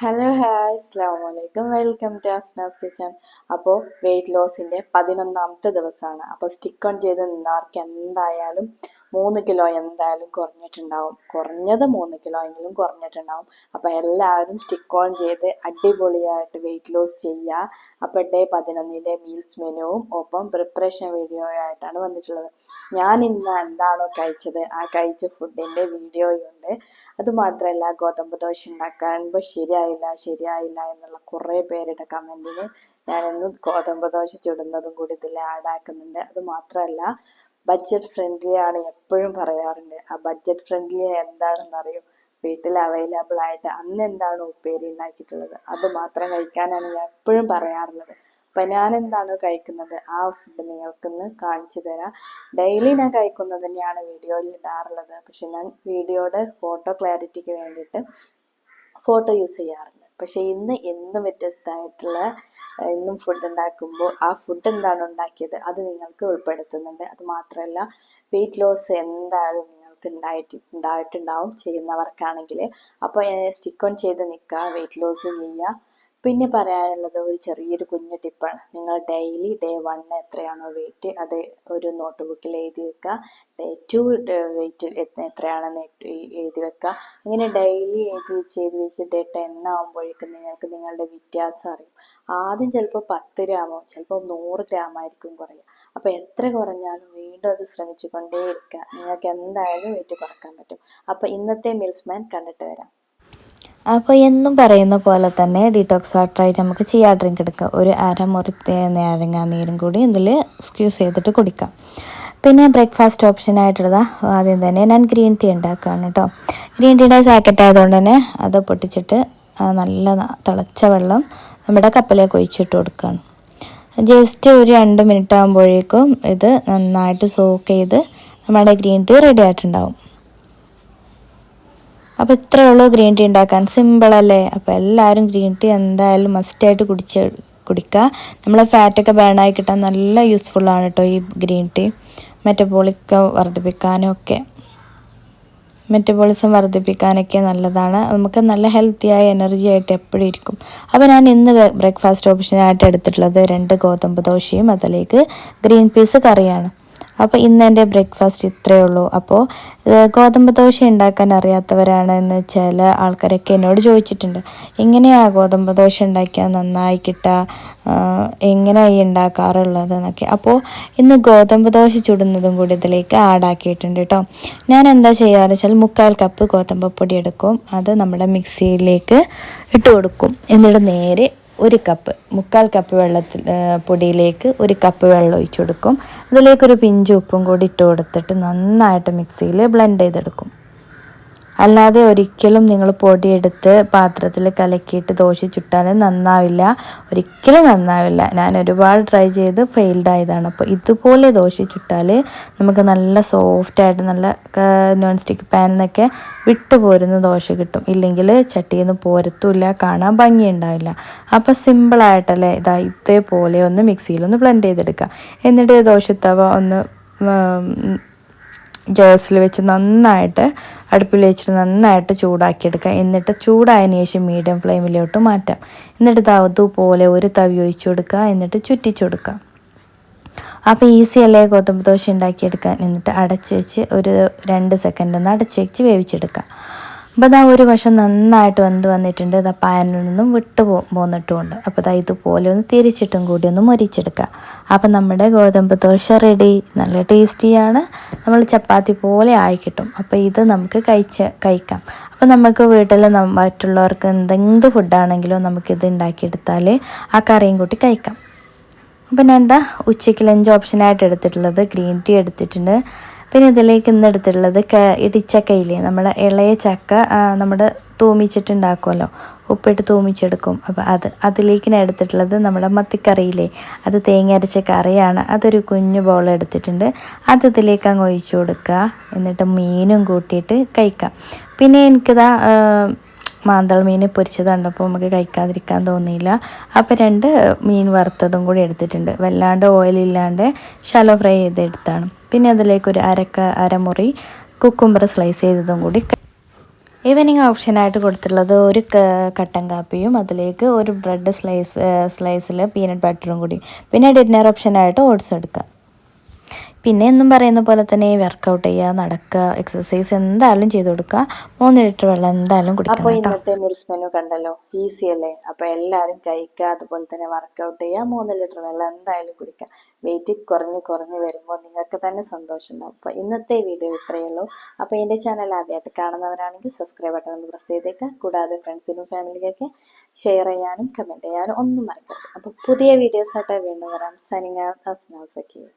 Hello hi അസ്സലാമലൈക്കും welcome to Asnas kitchen. അപ്പോൾ wait ലോസിൻ്റെ 11ാമത്തെ ദിവസമാണ്. അപ്പോൾ സ്റ്റിക്ക് ഓൺ ചെയ്ത് നിന്നവർക്ക് എന്തായാലും 3 കിലോ എന്തായാലും കുറഞ്ഞിട്ടുണ്ടാവും. കുറഞ്ഞത് 3 കിലോ എങ്കിലും കുറഞ്ഞിട്ടുണ്ടാവും. അപ്പോൾ എല്ലാവരും സ്റ്റിക്ക് ഓൺ ചെയ്ത് അടിപൊളിയായിട്ട് വെയിറ്റ് ലോസ് ചെയ്യുക. അപ്പോൾ ഡേ 11ൻ്റെ മീൽസ് മെനുവും ഒപ്പം പ്രിപ്പറേഷൻ വീഡിയോ ആയിട്ടാണ് വന്നിട്ടുള്ളത്. ഞാൻ ഇന്ന് എന്താണോ കഴിച്ചത് ആ കഴിച്ച ഫുഡിൻ്റെ വീഡിയോയുണ്ട്. അതുമാത്രമല്ല ഗോതമ്പ് ദോശ ഉണ്ടാക്കുമ്പോൾ ശരിയായില്ല എന്നുള്ള കുറേ പേരുടെ കമൻറ്റിന് ഞാനിന്ന് ഗോതമ്പ് ദോശ ചുടുന്നതും കൂടി ഇതിൽ ആഡാക്കുന്നുണ്ട്. അതുമാത്രമല്ല ബഡ്ജറ്റ് ഫ്രണ്ട്ലി ആണ് എപ്പോഴും പറയാറുണ്ട്. ആ ബഡ്ജറ്റ് ഫ്രണ്ട്ലി എന്താണെന്നറിയോ? വീട്ടിൽ അവൈലബിൾ ആയിട്ട് അന്ന് എന്താണ് ഉപ്പേരി ഉണ്ടാക്കിയിട്ടുള്ളത് അത് മാത്രം കഴിക്കാനാണ് ഞാൻ എപ്പോഴും പറയാറുള്ളത്. അപ്പം ഞാൻ എന്താണ് കഴിക്കുന്നത് ആ ഫുഡ് നിങ്ങൾക്കൊന്ന് കാണിച്ചു തരാം. ഡെയിലി ഞാൻ കഴിക്കുന്നത് തന്നെയാണ് വീഡിയോയിൽ ഇടാറുള്ളത്. പക്ഷെ ഞാൻ വീഡിയോയുടെ ഫോട്ടോ ക്ലാരിറ്റിക്ക് വേണ്ടിയിട്ട് ഫോട്ടോ യൂസ് ചെയ്യാറുണ്ട്. പക്ഷെ ഇന്ന് എന്നും വ്യത്യസ്തമായിട്ടുള്ള എന്നും ഫുഡ് ഉണ്ടാക്കുമ്പോൾ ആ ഫുഡ് എന്താണ് ഉണ്ടാക്കിയത് അത് നിങ്ങൾക്ക് ഉൾപ്പെടുത്തുന്നുണ്ട്. അത് മാത്രമല്ല വെയിറ്റ് ലോസ് എന്തായാലും നിങ്ങൾക്ക് ഉണ്ടായിട്ടുണ്ടാവും ചെയ്യുന്നവർക്കാണെങ്കിൽ. അപ്പോൾ സ്റ്റിക്ക് ഓൺ ചെയ്ത് നിൽക്കുക, വെയിറ്റ് ലോസ് ചെയ്യുക. പിന്നെ പറയാനുള്ളത് ഒരു ചെറിയൊരു കുഞ്ഞു ടിപ്പാണ്. നിങ്ങൾ ഡെയിലി ഡേ 1 എത്രയാണോ വെയിറ്റ് അത് ഒരു നോട്ട് ബുക്കിൽ എഴുതി വെക്കുക. ഡേ 2 വെയിറ്റ് എത്രയാണെന്ന് എഴുതി വെക്കുക. ഇങ്ങനെ ഡെയിലി എഴുതി വെച്ച് ഡേ 10 ആകുമ്പോഴേക്കും നിങ്ങൾക്ക് നിങ്ങളുടെ വ്യത്യാസം അറിയും. ആദ്യം ചിലപ്പോൾ 10 ഗ്രാമോ ചിലപ്പോൾ 100 ഗ്രാമായിരിക്കും കുറയുക. അപ്പോൾ എത്ര കുറഞ്ഞാലും വീണ്ടും അത് ശ്രമിച്ചു കൊണ്ടേയിരിക്കുക. നിങ്ങൾക്ക് എന്തായാലും വെയിറ്റ് കുറക്കാൻ പറ്റും. അപ്പോൾ ഇന്നത്തെ മീൽസ് മാൻ കണ്ടിട്ട് വരാം. അപ്പോൾ എന്നും പറയുന്ന പോലെ തന്നെ ഡീറ്റോക്സ് വാട്ടറായിട്ട് നമുക്ക് ചിയ ഡ്രിങ്ക് എടുക്കാം. ഒരു അരമുറി നാരങ്ങ നീരും കൂടി ഇതിൽ സ്ക്യൂസ് ചെയ്തിട്ട് കുടിക്കാം. പിന്നെ ബ്രേക്ക്ഫാസ്റ്റ് ഓപ്ഷനായിട്ടുള്ളത് ആദ്യം തന്നെ ഞാൻ ഗ്രീൻ ടീ ഉണ്ടാക്കുകയാണ് കേട്ടോ. ഗ്രീൻ ടീയുടെ സാക്കറ്റ് ആയതുകൊണ്ട് തന്നെ അത് പൊട്ടിച്ചിട്ട് നല്ല തിളച്ച വെള്ളം നമ്മുടെ കപ്പിലേക്ക് ഒഴിച്ചിട്ട് കൊടുക്കുകയാണ്. ജസ്റ്റ് ഒരു 2 മിനിറ്റ് ആകുമ്പോഴേക്കും ഇത് നന്നായിട്ട് സോക്ക് ചെയ്ത് നമ്മുടെ ഗ്രീൻ ടീ റെഡി ആയിട്ടുണ്ടാവും. അപ്പോൾ ഇത്രയേ ഉള്ളൂ ഗ്രീൻ ടീ ഉണ്ടാക്കാൻ. സിമ്പിളല്ലേ? അപ്പോൾ എല്ലാവരും ഗ്രീൻ ടീ എന്തായാലും മസ്റ്റായിട്ട് കുടിക്കുക. നമ്മളെ ഫാറ്റൊക്കെ ബേണായി കിട്ടാൻ നല്ല യൂസ്ഫുള്ളാണ് കേട്ടോ ഈ ഗ്രീൻ ടീ. മെറ്റബോളിസം വർദ്ധിപ്പിക്കാനൊക്കെ നല്ലതാണ്. നമുക്ക് നല്ല ഹെൽത്തിയായ എനർജി ആയിട്ട് എപ്പോഴും ഇരിക്കും. അപ്പോൾ ഞാൻ ഇന്ന് ബ്രേക്ക്ഫാസ്റ്റ് ഓപ്ഷനായിട്ട് എടുത്തിട്ടുള്ളത് 2 ഗോതമ്പ് ദോശയും അതിലേക്ക് ഗ്രീൻ പീസ് കറിയാണ്. അപ്പോൾ ഇന്ന് എൻ്റെ ബ്രേക്ക്ഫാസ്റ്റ് ഇത്രയേ ഉള്ളൂ. അപ്പോൾ ഗോതമ്പ് ദോശ ഉണ്ടാക്കാൻ അറിയാത്തവരാണെന്ന് ചില ആൾക്കാരൊക്കെ എന്നോട് ചോദിച്ചിട്ടുണ്ട്, എങ്ങനെയാണ് ഗോതമ്പ് ദോശ ഉണ്ടാക്കിയാൽ നന്നായി കിട്ടുക, എങ്ങനെയാണ് ഈ ഉണ്ടാക്കാറുള്ളത് എന്നൊക്കെ. അപ്പോൾ ഇന്ന് ഗോതമ്പ് ദോശ ചുടുന്നതും കൂടി ഇതിലേക്ക് ആഡാക്കിയിട്ടുണ്ട് കേട്ടോ. ഞാൻ എന്താ ചെയ്യാറ് വെച്ചാൽ 1/4 കപ്പ് ഗോതമ്പ് പൊടി എടുക്കും, അത് നമ്മുടെ മിക്സിയിലേക്ക് ഇട്ട് കൊടുക്കും. എന്നിട്ട് നേരെ 1 കപ്പ് 1/4 കപ്പ് പൊടിയിലേക്ക് 1 കപ്പ് വെള്ളം ഒഴിച്ചു കൊടുക്കും. അതിലേക്കൊരു പിഞ്ച് ഉപ്പും കൂടി ഇട്ട് കൊടുത്തിട്ട് നന്നായിട്ട് മിക്സിയിൽ ബ്ലെൻഡ് ചെയ്തെടുക്കും. അല്ലാതെ ഒരിക്കലും നിങ്ങൾ പൊടിയെടുത്ത് പാത്രത്തിൽ കലക്കിയിട്ട് ദോശ ചുട്ടാൽ നന്നാവില്ല, ഒരിക്കലും നന്നാവില്ല. ഞാൻ ഒരുപാട് ട്രൈ ചെയ്ത് ഫെയിൽഡ് ആയതാണ്. അപ്പോൾ ഇതുപോലെ ദോശ ചുട്ടാൽ നമുക്ക് നല്ല സോഫ്റ്റായിട്ട് നല്ല നോൺ സ്റ്റിക്ക് പാനിൽ നിന്നൊക്കെ വിട്ടു പോരുന്ന ദോശ കിട്ടും. ഇല്ലെങ്കിൽ ചട്ടിയിൽ നിന്ന് പോരത്തുമില്ല, കാണാൻ ഭംഗിയുണ്ടാവില്ല. അപ്പോൾ സിമ്പിളായിട്ടല്ലേ ഇതേപോലെ ഒന്ന് മിക്സിയിലൊന്ന് ബ്ലെൻഡ് ചെയ്തെടുക്കുക. എന്നിട്ട് ദോശത്തവ ഒന്ന് ഗ്യാസിൽ വെച്ച് നന്നായിട്ട് അടുപ്പിൽ വെച്ചിട്ട് നന്നായിട്ട് ചൂടാക്കിയെടുക്കുക. എന്നിട്ട് ചൂടായതിന് ശേഷം മീഡിയം ഫ്ലെയിമിലോട്ട് മാറ്റാം. എന്നിട്ട് അതുപോലെ ഒരു തവി ഒഴിച്ചു കൊടുക്കുക. എന്നിട്ട് ചുറ്റിച്ചു കൊടുക്കുക. അപ്പോൾ ഈസി അല്ലേ ഗോതമ്പ് ദോശ ഉണ്ടാക്കിയെടുക്കാൻ. എന്നിട്ട് അടച്ച് വെച്ച് ഒരു 2 സെക്കൻഡ് ഒന്ന് അടച്ച് വെച്ച് വേവിച്ചെടുക്കുക. അപ്പോൾ ഒരു വശം നന്നായിട്ട് വന്നിട്ടുണ്ട്. പാനിൽ നിന്നും പോന്നിട്ടുമുണ്ട്. അപ്പോൾ ഇതുപോലെ ഒന്ന് തിരിച്ചിട്ടും കൂടി ഒന്ന് മൊരിച്ചെടുക്കുക. അപ്പോൾ നമ്മുടെ ഗോതമ്പ് ദോശ റെഡി. നല്ല ടേസ്റ്റിയാണ്, നമ്മൾ ചപ്പാത്തി പോലെ ആയി കിട്ടും. അപ്പോൾ ഇത് നമുക്ക് കഴിക്കാം. അപ്പോൾ നമുക്ക് വീട്ടിൽ മറ്റുള്ളവർക്ക് എന്ത് ഫുഡാണെങ്കിലും നമുക്കിത് ഉണ്ടാക്കിയെടുത്താൽ ആ കറിയും കൂട്ടി കഴിക്കാം. അപ്പോൾ ഞാൻ ഉച്ചയ്ക്ക് ലഞ്ച് ഓപ്ഷനായിട്ട് എടുത്തിട്ടുള്ളത് ഗ്രീൻ ടീ എടുത്തിട്ടുണ്ട്. പിന്നെ ഇതിലേക്ക് ഇന്ന് എടുത്തിട്ടുള്ളത് ഇടിച്ചക്കയില്ലേ, നമ്മുടെ ഇളയ ചക്ക നമ്മുടെ തൂമിച്ചിട്ടുണ്ടാക്കുമല്ലോ, ഉപ്പിട്ട് തൂമിച്ചെടുക്കും. അപ്പോൾ അതിലേക്ക് ഞാൻ എടുത്തിട്ടുള്ളത് നമ്മുടെ മത്തിക്കറിയില്ലേ, അത് തേങ്ങ അരച്ച കറിയാണ്. അതൊരു കുഞ്ഞു ബൗൾ എടുത്തിട്ടുണ്ട്. അത് ഇതിലേക്ക് അങ്ങ് ഒഴിച്ചു കൊടുക്കുക. എന്നിട്ട് മീനും കൂട്ടിയിട്ട് കഴിക്കാം. പിന്നെ എനിക്കിതാ മാന്തൾ മീൻ പൊരിച്ചത് കണ്ടപ്പോൾ നമുക്ക് കഴിക്കാതിരിക്കാൻ തോന്നിയില്ല. അപ്പോൾ 2 മീൻ വറുത്തതും കൂടി എടുത്തിട്ടുണ്ട്. വല്ലാണ്ട് ഓയിലില്ലാണ്ട് ഷാലോ ഫ്രൈ ചെയ്തെടുത്താണ്. പിന്നെ അതിലേക്ക് ഒരു അരമുറി കുക്കുംബർ സ്ലൈസ് ചെയ്തതും കൂടി. ഈവനിങ് ഓപ്ഷനായിട്ട് കൊടുത്തിട്ടുള്ളത് ഒരു കട്ടൻ കാപ്പിയും അതിലേക്ക് ഒരു ബ്രെഡ് സ്ലൈസിൽ പീനട്ട് ബട്ടറും കൂടി. പിന്നെ ഡിന്നർ ഓപ്ഷനായിട്ട് ഓട്സ് എടുക്കുക. പിന്നെ എന്നും പറയുന്ന പോലെ തന്നെ വർക്കൗട്ട് ചെയ്യുക, നടക്കുക, എക്സസൈസ് എന്തായാലും ചെയ്ത് കൊടുക്കുക. 3 ലിറ്റർ വെള്ളം എന്തായാലും കുടിക്കണം അപ്പോൾ കേട്ടോ. ഇന്നത്തെ മീൽസ് മെനു കണ്ടല്ലോ, ഈസി അല്ലേ? അപ്പോൾ എല്ലാവരും കഴിക്കുക, അതുപോലെ തന്നെ വർക്കൗട്ട് ചെയ്യുക, 3 ലിറ്റർ വെള്ളം എന്തായാലും കുടിക്കുക. വെയിറ്റ് കുറഞ്ഞ് വരുമ്പോൾ നിങ്ങൾക്ക് തന്നെ സന്തോഷം ഉണ്ടാവും. അപ്പോൾ ഇന്നത്തെ വീഡിയോ ഇത്രയേ ഉള്ളൂ. അപ്പോൾ എൻ്റെ ചാനൽ ആദ്യമായിട്ട് കാണുന്നവരാണെങ്കിൽ സബ്സ്ക്രൈബ് ബട്ടൺ ഒന്ന് പ്രസ് ചെയ്തേക്കുക. കൂടാതെ ഫ്രണ്ട്സിനും ഫാമിലിക്കൊക്കെ ഷെയർ ചെയ്യാനും കമൻറ്റ് ചെയ്യാനും ഒന്നും മറക്കരുത്. അപ്പോൾ പുതിയ വീഡിയോസായിട്ട് വീണ്ടും വരാം. Signing out, Asna Zakir.